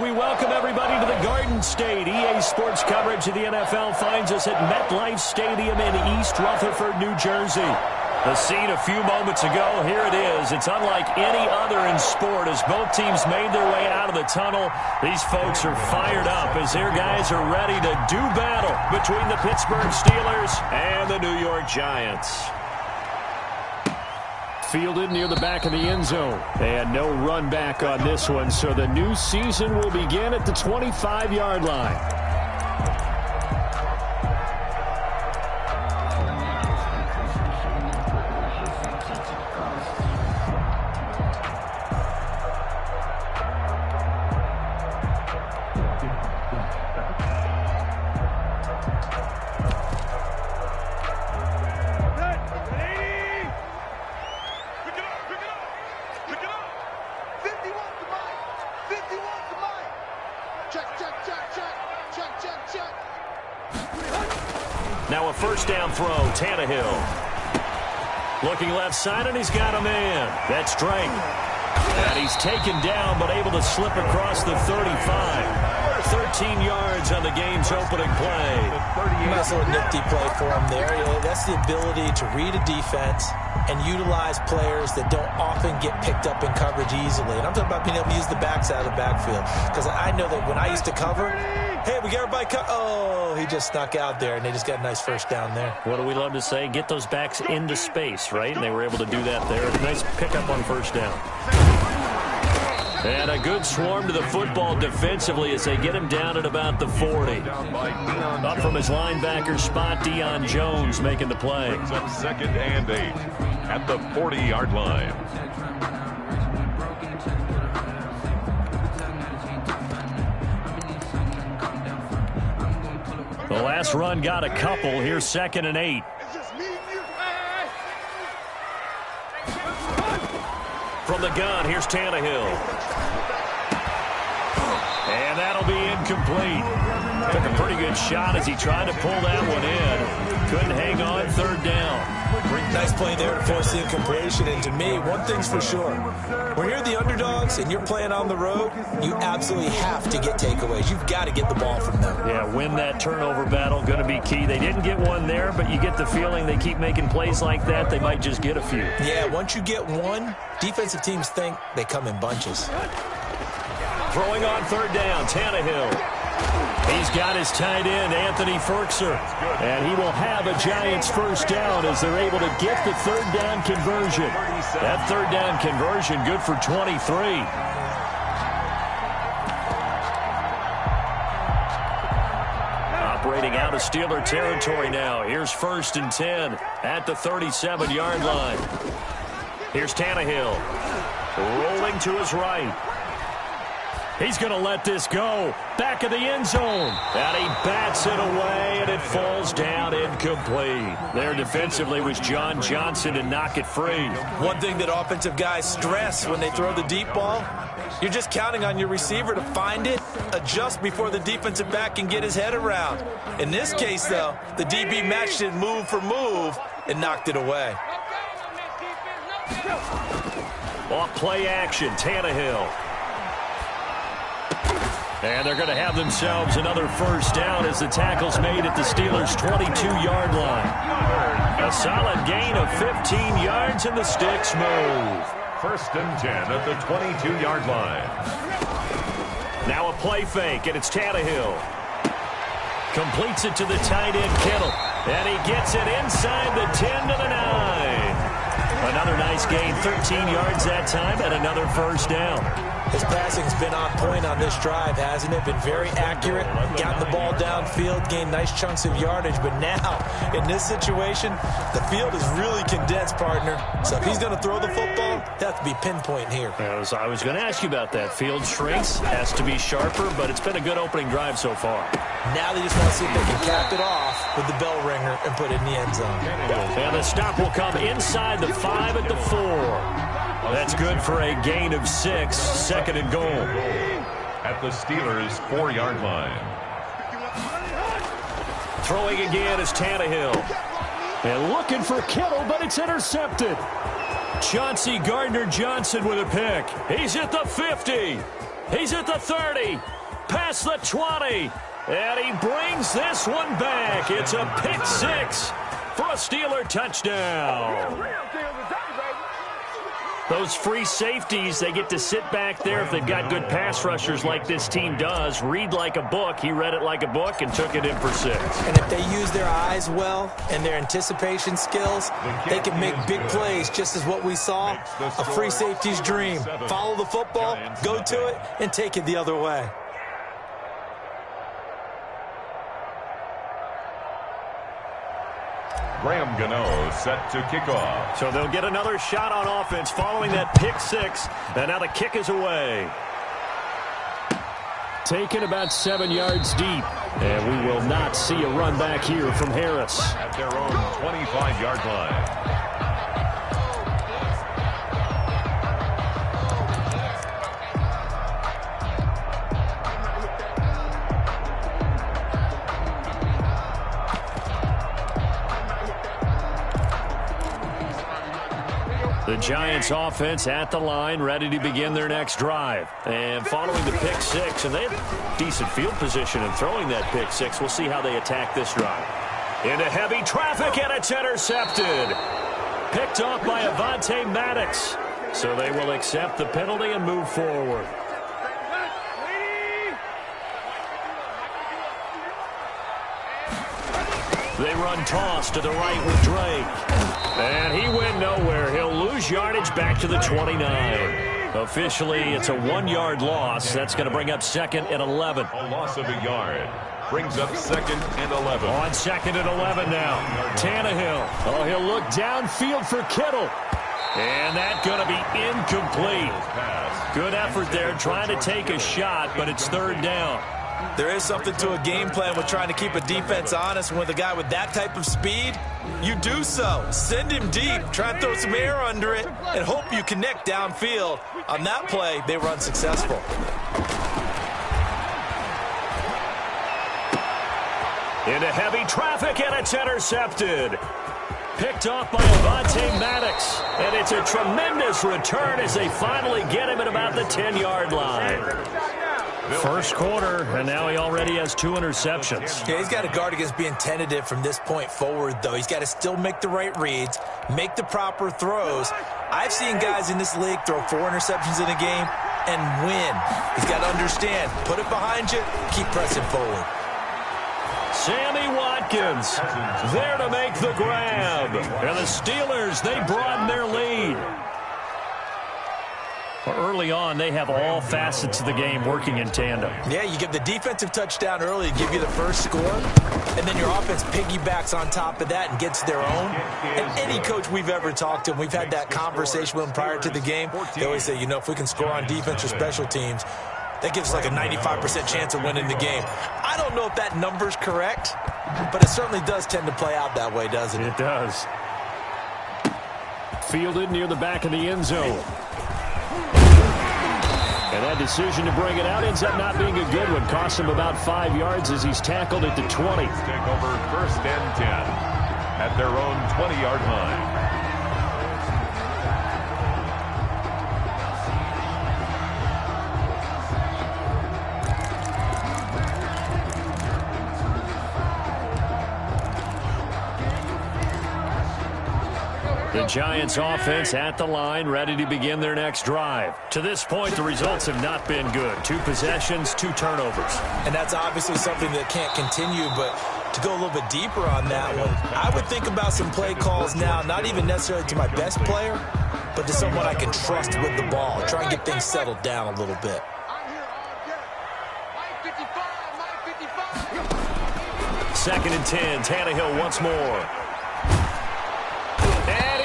We welcome everybody to the Garden State. EA Sports coverage of the NFL finds us at MetLife Stadium in East Rutherford, New Jersey. The scene a few moments ago, here it is. It's unlike any other in sport as both teams made their way out of the tunnel. These folks are fired up as their guys are ready to do battle between the Pittsburgh Steelers and the New York Giants. Fielded near the back of the end zone. And no run back on this one, so the new season will begin at the 25-yard line. Now a first down throw, Tannehill. Looking left side, and he's got a man. That's Drake. And he's taken down, but able to slip across the 35. 13 yards on the game's opening play. Nice little nifty play for him there. That's the ability to read a defense and utilize players that don't often get picked up in coverage easily. And I'm talking about being able to use the backside of the backfield. Because I know that when I used to cover, hey, we got everybody oh, he just snuck out there, and they just got a nice first down there. What do we love to say? Get those backs into space, right? And they were able to do that there. Nice pickup on first down. And a good swarm to the football defensively as they get him down at about the 40. Up from his linebacker spot, Deion Jones making the play. Brings up 2nd and 8 at the 40-yard line. The last run got a couple. Here's 2nd and 8. From the gun, here's Tannehill. And that'll be incomplete. Took a pretty good shot as he tried to pull that one in. Couldn't hang on, 3rd down. Nice play there to force the incompletion. And to me, one thing's for sure. When you're the underdogs and you're playing on the road, you absolutely have to get takeaways. You've got to get the ball from them. Yeah, win that turnover battle, going to be key. They didn't get one there, but you get the feeling they keep making plays like that, they might just get a few. Yeah, once you get one, defensive teams think they come in bunches. Throwing on 3rd down, Tannehill. He's got his tight end, Anthony Ferkser. And he will have a Giants first down as they're able to get the 3rd down conversion. That 3rd down conversion good for 23. Operating out of Steeler territory now. Here's 1st and 10 at the 37-yard line. Here's Tannehill. Rolling to his right. He's going to let this go. Back of the end zone. And he bats it away, and it falls down incomplete. There defensively was John Johnson to knock it free. One thing that offensive guys stress when they throw the deep ball, you're just counting on your receiver to find it, adjust before the defensive back can get his head around. In this case, though, the DB matched it move for move and knocked it away. Off play action, Tannehill. And they're going to have themselves another first down as the tackle's made at the Steelers' 22-yard line. A solid gain of 15 yards and the sticks move. 1st and 10 at the 22-yard line. Now a play fake, and it's Tannehill. Completes it to the tight end, Kittle. And he gets it inside the 10 to the 9. Another nice gain, 13 yards that time, and another first down. His passing's been on point on this drive, hasn't it? Been very accurate, gotten the ball downfield, gained nice chunks of yardage. But now, in this situation, the field is really condensed, partner. So if he's going to throw the football, that has to be pinpoint here. I was going to ask you about that. Field shrinks, has to be sharper, but it's been a good opening drive so far. Now they just want to see if they can cap it off with the bell ringer and put it in the end zone. And the stop will come inside the 5 at the 4. That's good for a gain of 6, 2nd and goal. At the Steelers' 4-yard line. Throwing again is Tannehill. And looking for Kittle, but it's intercepted. Chauncey Gardner-Johnson with a pick. He's at the 50. He's at the 30, past the 20, and he brings this one back. It's a pick six for a Steeler touchdown. Those free safeties, they get to sit back there if they've got good pass rushers like this team does. Read like a book. He read it like a book and took it in for 6. And if they use their eyes well and their anticipation skills, they can make big plays, just as what we saw, a free safety's dream. Follow the football, go to it, and take it the other way. Graham Gano set to kick off. So they'll get another shot on offense following that pick six. And now the kick is away. Taken about 7 yards deep. And we will not see a run back here from Harris. At their own 25-yard line. The Giants offense at the line, ready to begin their next drive. And following the pick six, and they have decent field position in throwing that pick six. We'll see how they attack this drive. Into heavy traffic, and it's intercepted. Picked off by Avonte Maddox. So they will accept the penalty and move forward. They run toss to the right with Drake. And he went nowhere. He'll lose yardage back to the 29. Officially, it's a 1-yard loss. That's going to bring up 2nd and 11. A loss of a yard brings up 2nd and 11. On 2nd and 11 now. Tannehill. Oh, he'll look downfield for Kittle. And that's going to be incomplete. Good effort there trying to take a shot, but it's 3rd down. There is something to a game plan with trying to keep a defense honest. With a guy with that type of speed, you do so. Send him deep. Try and throw some air under it and hope you connect downfield. On that play, they were unsuccessful. Into heavy traffic, and it's intercepted. Picked off by Avonte Maddox. And it's a tremendous return as they finally get him at about the 10-yard line. First quarter, and now he already has 2 interceptions. Yeah, he's got to guard against being tentative from this point forward, though. He's got to still make the right reads, make the proper throws. I've seen guys in this league throw 4 interceptions in a game and win. He's got to understand, put it behind you, keep pressing forward. Sammy Watkins there to make the grab. And the Steelers, they broaden their lead. Early on, they have all facets of the game working in tandem. Yeah, you give the defensive touchdown early to give you the first score, and then your offense piggybacks on top of that and gets their own. And any coach we've ever talked to, we've had that conversation with them prior to the game, they always say, you know, if we can score on defense or special teams, that gives us like a 95% chance of winning the game. I don't know if that number's correct, but it certainly does tend to play out that way, doesn't it? It does. Fielded near the back of the end zone. And that decision to bring it out ends up not being a good one. Costs him about 5 yards as he's tackled at the 20. Take over 1st and 10 at their own 20-yard line. The Giants offense at the line, ready to begin their next drive. To this point, the results have not been good. 2 possessions, 2 turnovers. And that's obviously something that can't continue, but to go a little bit deeper on that one, I would think about some play calls now, not even necessarily to my best player, but to someone I can trust with the ball. Try and get things settled down a little bit. Second and 10, Tannehill once more.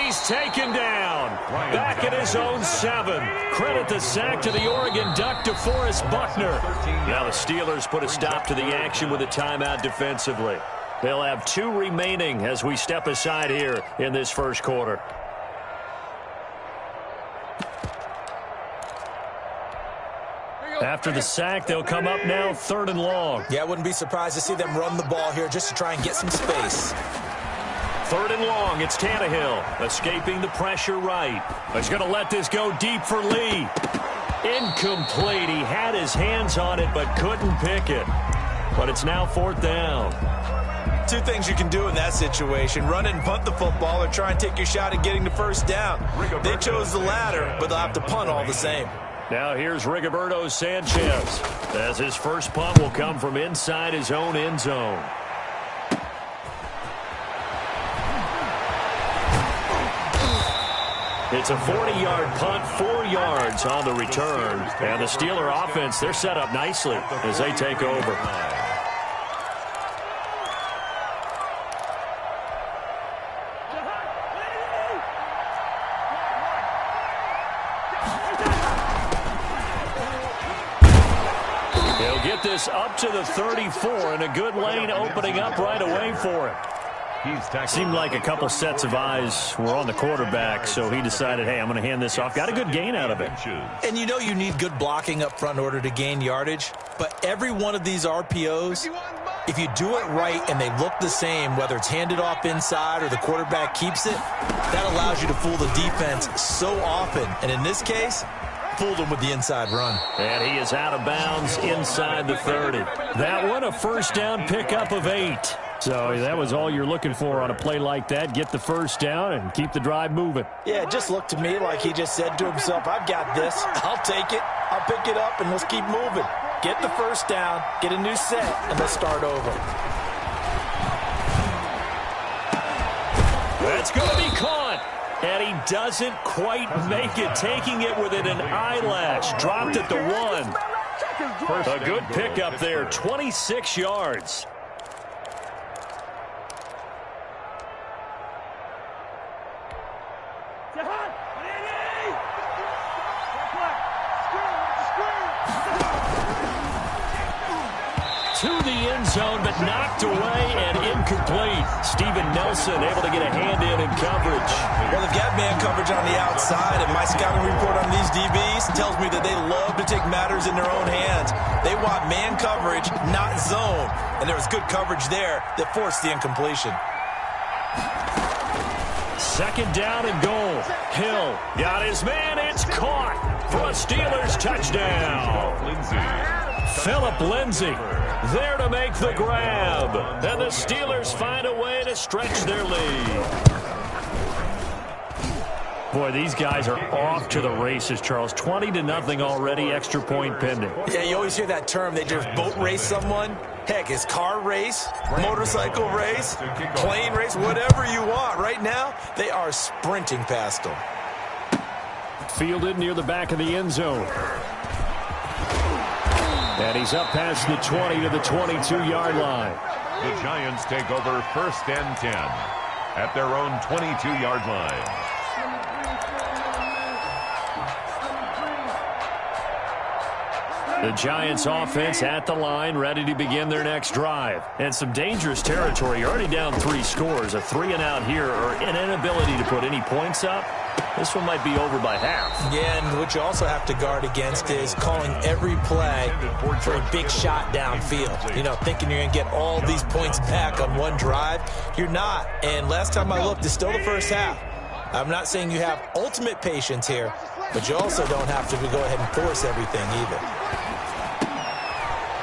He's taken down. Back at his own 7. Credit the sack to the Oregon Duck, DeForest Buckner. Now the Steelers put a stop to the action with a timeout defensively. They'll have 2 remaining as we step aside here in this first quarter. After the sack, they'll come up now 3rd and long. Yeah, I wouldn't be surprised to see them run the ball here just to try and get some space. 3rd and long, it's Tannehill, escaping the pressure right. He's going to let this go deep for Lee. Incomplete. He had his hands on it but couldn't pick it. But it's now 4th down. Two things you can do in that situation: run it and punt the football, or try and take your shot at getting the first down. They chose the latter, but they'll have to punt all the same. Now here's Rigoberto Sanchez, as his first punt will come from inside his own end zone. It's a 40-yard punt, 4 yards on the return. And the Steeler offense, they're set up nicely as they take over. He'll get this up to the 34, and a good lane opening up right away for him. Seemed like a couple sets of eyes were on the quarterback, so he decided, hey, I'm going to hand this off. Got a good gain out of it. And you know you need good blocking up front in order to gain yardage, but every one of these RPOs, if you do it right and they look the same, whether it's handed off inside or the quarterback keeps it, that allows you to fool the defense so often. And in this case, fooled him with the inside run. And he is out of bounds inside the 30. That one, a first down pickup of 8. So that was all you're looking for on a play like that. Get the first down and keep the drive moving. Yeah, it just looked to me like he just said to himself, I've got this. I'll take it. I'll pick it up, and let's keep moving. Get the first down, get a new set, and let's start over. That's going to be caught. And he doesn't quite make it, taking it within an eyelash. Dropped at the 1. A good pickup there, 26 yards. To the end zone, but knocked away and incomplete. Steven Nelson able to get a hand in coverage. Well, they've got man coverage on the outside, and my scouting report on these DBs tells me that they love to take matters in their own hands. They want man coverage, not zone. And there was good coverage there that forced the incompletion. Second down and goal. Hill got his man. It's caught for a Steelers touchdown. Phillip Lindsay there to make the grab. And the Steelers find a way to stretch their lead. Boy, these guys are off to the races, Charles. 20-0 already, extra point pending. Yeah, you always hear that term. They just boat race someone. Heck, it's car race, motorcycle race, plane race, whatever you want. Right now, they are sprinting past them. Fielded near the back of the end zone. And he's up past the 20 to the 22-yard line. The Giants take over 1st and 10 at their own 22-yard line. The Giants offense at the line, ready to begin their next drive. And some dangerous territory. You're already down 3 scores. A 3-and-out here, or an inability to put any points up. This one might be over by half. Yeah, and what you also have to guard against is calling every play for a big shot downfield. You know, thinking you're going to get all these points back on one drive. You're not. And last time I looked, it's still the first half. I'm not saying you have ultimate patience here, but you also don't have to go ahead and force everything either.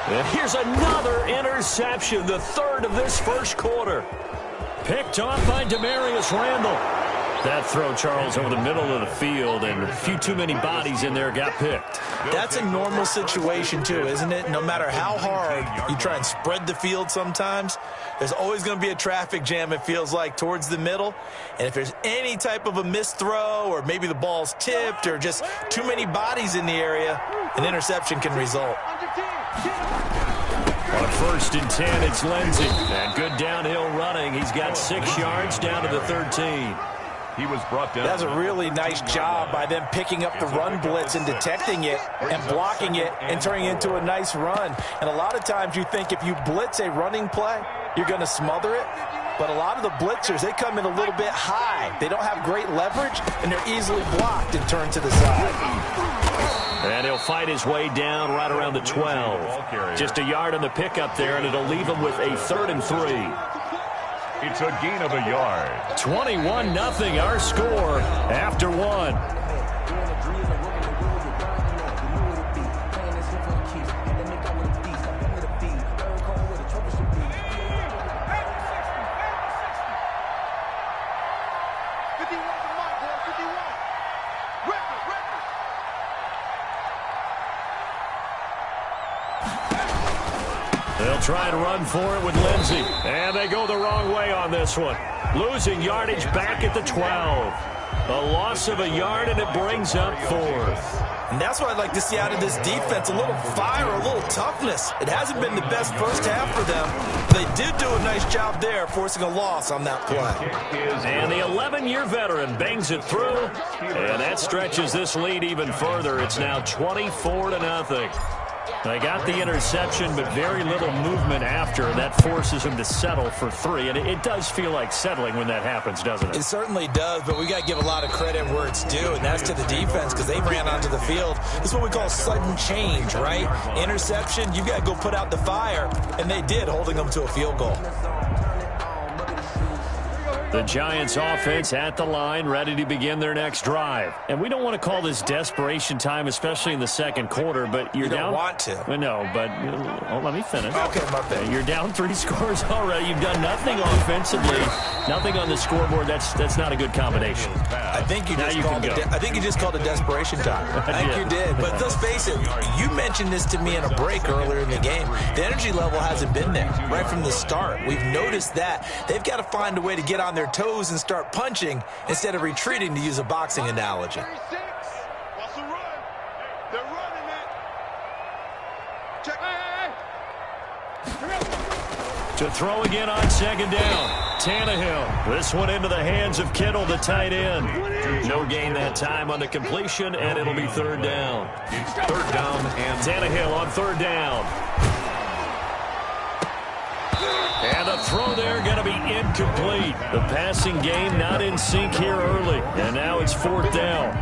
And here's another interception, the 3rd of this first quarter. Picked off by Demarius Randall. That throw, Charles, over the middle of the field, and a few too many bodies in there got picked. That's a normal situation, too, isn't it? No matter how hard you try and spread the field sometimes, there's always going to be a traffic jam, it feels like, towards the middle. And if there's any type of a missed throw, or maybe the ball's tipped, or just too many bodies in the area, an interception can result. On 1st and 10, it's Lindsay. And good downhill running. He's got 6 yards down to the 13. He was brought down. That's a really nice job by them picking up the run blitz and detecting it and blocking it and turning it into a nice run. And a lot of times you think if you blitz a running play, you're going to smother it. But a lot of the blitzers, they come in a little bit high. They don't have great leverage, and they're easily blocked and turned to the side. And he'll fight his way down right around the 12. Just a yard on the pickup there, and it'll leave him with a 3rd and 3. It's a gain of a yard. 21-0 our score after 1. They'll try and run for it with Lindsey. And they go the wrong way on this one. Losing yardage back at the 12. A loss of a yard, and it brings up 4th. And that's what I'd like to see out of this defense, a little fire, a little toughness. It hasn't been the best first half for them. They did do a nice job there, forcing a loss on that play. And the 11-year veteran bangs it through, and that stretches this lead even further. It's now 24-0. They got the interception, but very little movement after, and that forces them to settle for 3. And it does feel like settling when that happens, doesn't it? It certainly does, but we got to give a lot of credit where it's due, and that's to the defense because they ran onto the field. This is what we call sudden change, right? Interception, you got to go put out the fire, and they did, holding them to a field goal. The Giants offense at the line, ready to begin their next drive. And we don't want to call this desperation time, especially in the second quarter, but you're down. You don't want to. Well, no, but let me finish. Okay, my bad. You're down 3 scores already. You've done nothing offensively, nothing on the scoreboard. That's not a good combination. I think you just called it desperation time. I think you did. But let's face it, you mentioned this to me in a break earlier in the game. The energy level hasn't been there right from the start. We've noticed that. They've got to find a way to get on their toes and start punching instead of retreating, to use a boxing analogy. To throw again on second down. Tannehill. This one into the hands of Kittle, the tight end. No gain that time on the completion, and it'll be 3rd down. 3rd down and Tannehill on 3rd down. And the throw there going to be incomplete. The passing game not in sync here early. And now it's 4th down.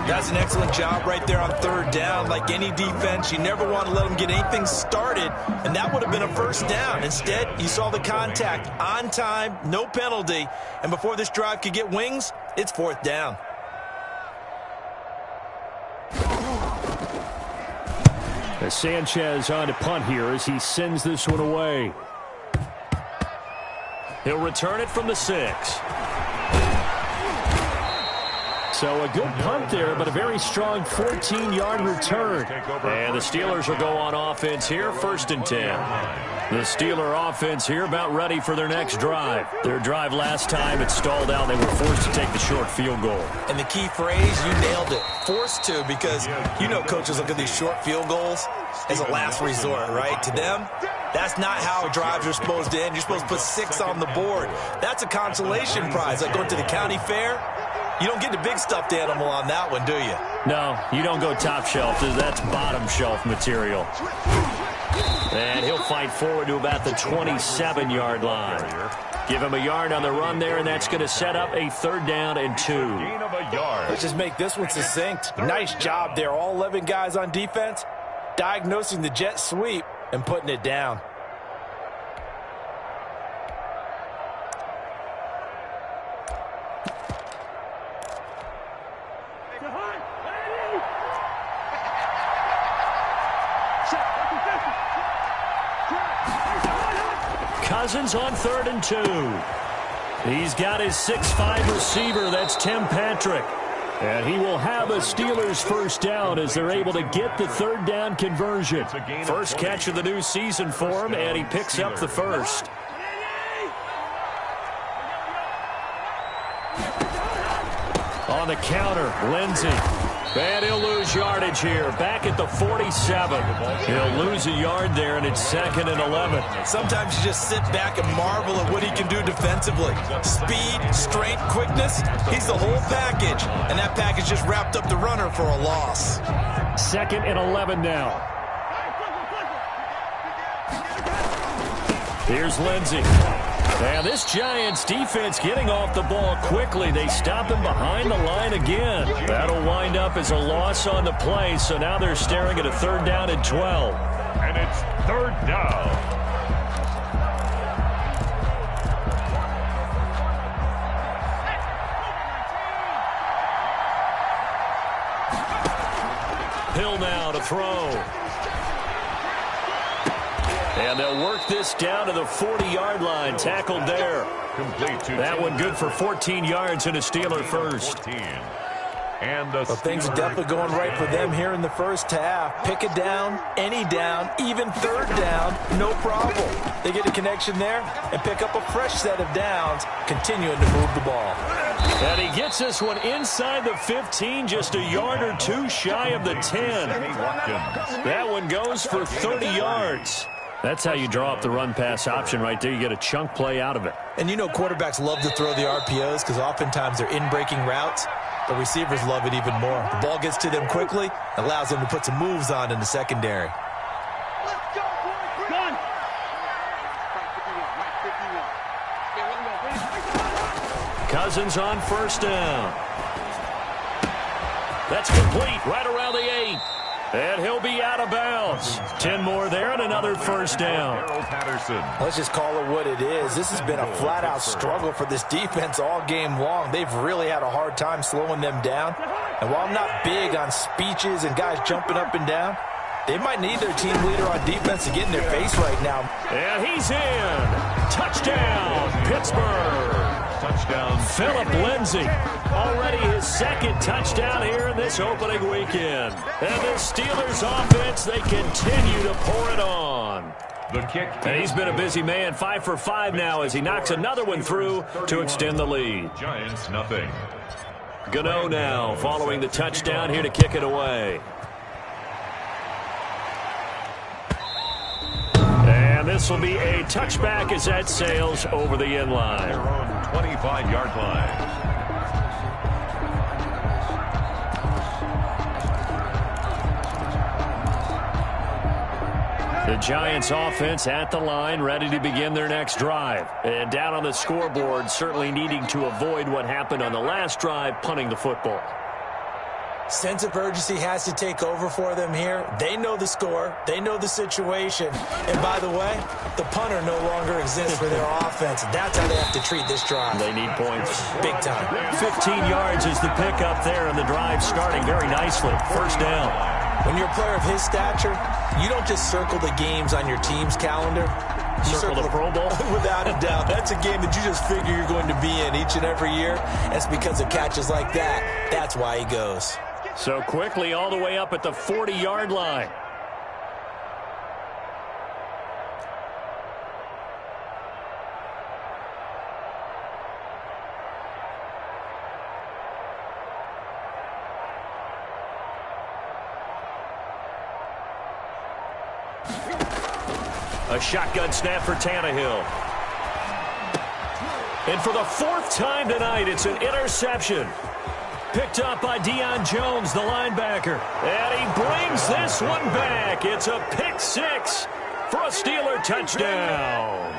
That's an excellent job right there on 3rd down. Like any defense, you never want to let them get anything started, and that would have been a 1st down. Instead, you saw the contact on time, no penalty, and before this drive could get wings, it's 4th down. As Sanchez on to punt here as he sends this one away. He'll return it from the 6. So a good punt there, but a very strong 14-yard return. And the Steelers will go on offense here, 1st and 10. The Steeler offense here about ready for their next drive. Their drive last time, it stalled out. They were forced to take the short field goal. And the key phrase, you nailed it, forced to, because you know coaches look at these short field goals as a last resort, right? To them, that's not how drives are supposed to end. You're supposed to put 6 on the board. That's a consolation prize, like going to the county fair. You don't get the big stuffed animal on that one, do you? No, you don't go top shelf. That's bottom shelf material. And he'll fight forward to about the 27-yard line. Give him a yard on the run there, and that's going to set up a 3rd down and 2. Let's just make this one succinct. Nice job there. All 11 guys on defense, diagnosing the jet sweep and putting it down. Cousins on 3rd and 2. He's got his 6'5 receiver. That's Tim Patrick. And he will have a Steelers 1st down as they're able to get the 3rd down conversion. First catch of the new season for him, and he picks up the 1st. On the counter, Lindsey. And he'll lose yardage here. Back at the 47. He'll lose a yard there, and it's 2nd and 11. Sometimes you just sit back and marvel at what he can do defensively. Speed, strength, quickness. He's the whole package. And that package just wrapped up the runner for a loss. 2nd and 11 now. Here's Lindsey. And this Giants defense getting off the ball quickly. They stop him behind the line again. That'll wind up as a loss on the play. So now they're staring at a 3rd down and 12. And it's 3rd down. Hill now to throw. And they'll work this down to the 40-yard line. Tackled there. That one good for 14 yards and a Steeler 1st. And the things are definitely going right for them here in the first half. Pick a down, any down, even third down, no problem. They get a connection there and pick up a fresh set of downs, continuing to move the ball. And he gets this one inside the 15, just a yard or two shy of the 10. That one goes for 30 yards. That's how you draw up the run-pass option right there. You get a chunk play out of it. And you know quarterbacks love to throw the RPOs because oftentimes they're in-breaking routes. The receivers love it even more. The ball gets to them quickly, allows them to put some moves on in the secondary. Let's go, boys. Run. Cousins on first down. That's complete right around the 8. And he'll be out of bounds. 10 more there and another first down. Let's just call it what it is. This has been a flat-out struggle for this defense all game long. They've really had a hard time slowing them down. And while I'm not big on speeches and guys jumping up and down, they might need their team leader on defense to get in their face right now. And he's in. Touchdown, Pittsburgh. Touchdown, Philip Lindsay. Already his second touchdown here in this opening weekend. And the Steelers offense, they continue to pour it on. The kick. And he's been a busy man, 5 for 5 now as he knocks another one through to extend the lead. Giants, nothing. Gano now following the touchdown here to kick it away. And this will be a touchback as that sails over the end line. Their own 25-yard line. The Giants offense at the line, ready to begin their next drive. And down on the scoreboard, certainly needing to avoid what happened on the last drive, punting the football. Sense of urgency has to take over for them here. They know the score. They know the situation. And by the way, the punter no longer exists for their offense. That's how they have to treat this drive. They need points. Big time. 15 yards is the pickup there, and the drive starting very nicely. First down. When you're a player of his stature, you don't just circle the games on your team's calendar. You Circle the Pro Bowl? Without a doubt. That's a game that you just figure you're going to be in each and every year. And it's because of catches like that. That's why he goes. So quickly all the way up at the 40-yard line. A shotgun snap for Tannehill. And for the 4th time tonight, it's an interception. Picked up by Deion Jones, the linebacker. And he brings this one back. It's a pick 6 for a Steeler touchdown.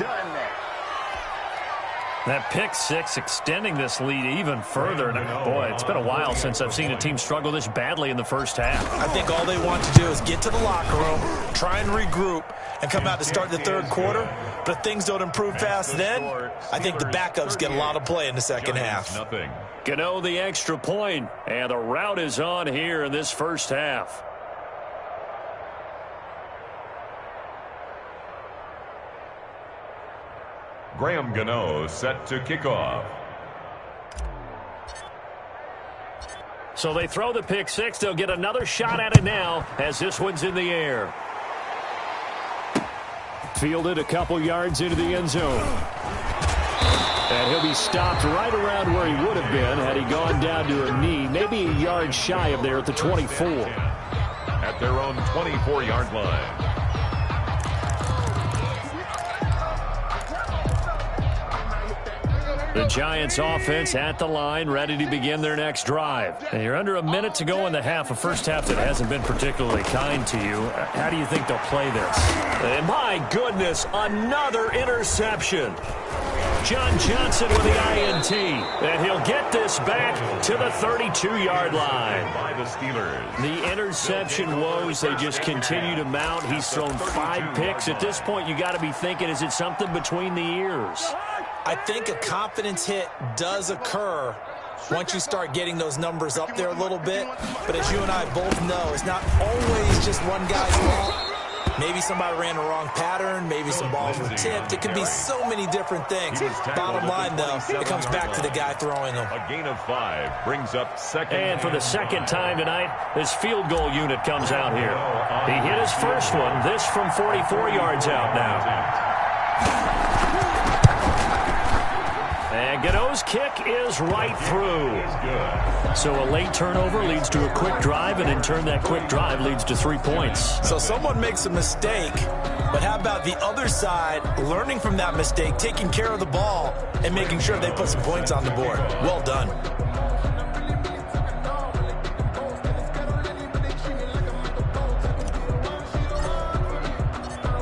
That pick 6 extending this lead even further. Now, boy, it's been a while since I've seen a team struggle this badly in the first half. I think all they want to do is get to the locker room, try and regroup, and come out to start the third quarter. But if things don't improve fast then, I think the backups get a lot of play in the second half. Gano the extra point, and the route is on here in this first half. Graham Gano set to kick off. So they throw the pick 6. They'll get another shot at it now as this one's in the air. Fielded a couple yards into the end zone. And he'll be stopped right around where he would have been had he gone down to a knee, maybe a yard shy of there at the 24. At their own 24-yard line. The Giants offense at the line, ready to begin their next drive. And you're under a minute to go in the half, a first half that hasn't been particularly kind to you. How do you think they'll play this? And my goodness, another interception. John Johnson with the INT. And he'll get this back to the 32-yard line. By the Steelers. The interception woes, they just continue to mount. He's thrown 5 picks. At this point, you got to be thinking, is it something between the ears? I think a confidence hit does occur once you start getting those numbers up there a little bit. But as you and I both know, it's not always just one guy's fault. Maybe somebody ran the wrong pattern. Maybe some balls were tipped. It could be so many different things. Bottom line, though, it comes back to the guy throwing them. A gain of 5 brings up second. And for the second time tonight, this field goal unit comes out here. He hit his first one. This from 44 yards out now. And Gano's kick is right through. So a late turnover leads to a quick drive, and in turn that quick drive leads to 3 points. So someone makes a mistake, but how about the other side learning from that mistake, taking care of the ball, and making sure they put some points on the board? Well done.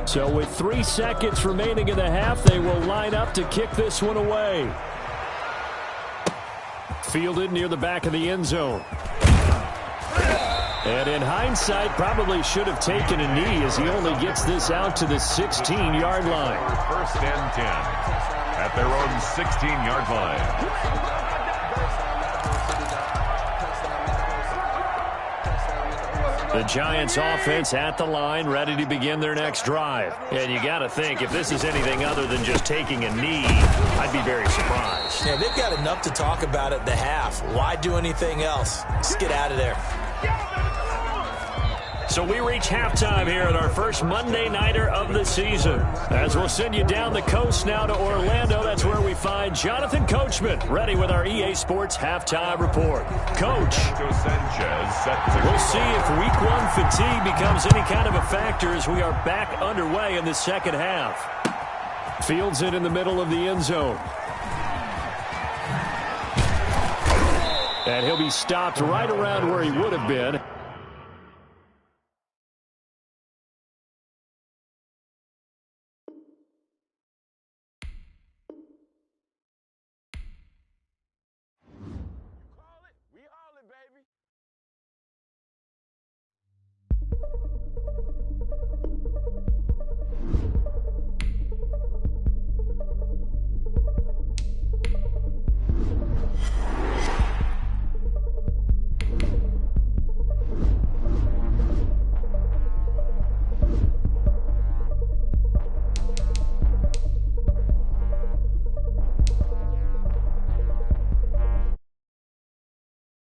So with 3 seconds remaining in the half, they will line up to kick this one away. Fielded near the back of the end zone. And in hindsight, probably should have taken a knee as he only gets this out to the 16-yard line. First and 10 at their own 16-yard line. The Giants offense at the line, ready to begin their next drive. And you got to think, if this is anything other than just taking a knee, I'd be very surprised. Yeah, they've got enough to talk about at the half. Why do anything else? Just get out of there. So we reach halftime here at our first Monday Nighter of the season. As we'll send you down the coast now to Orlando, that's where we find Jonathan Coachman, ready with our EA Sports Halftime Report. Coach, we'll see if Week 1 fatigue becomes any kind of a factor as we are back underway in the second half. Fields it in the middle of the end zone. And he'll be stopped right around where he would have been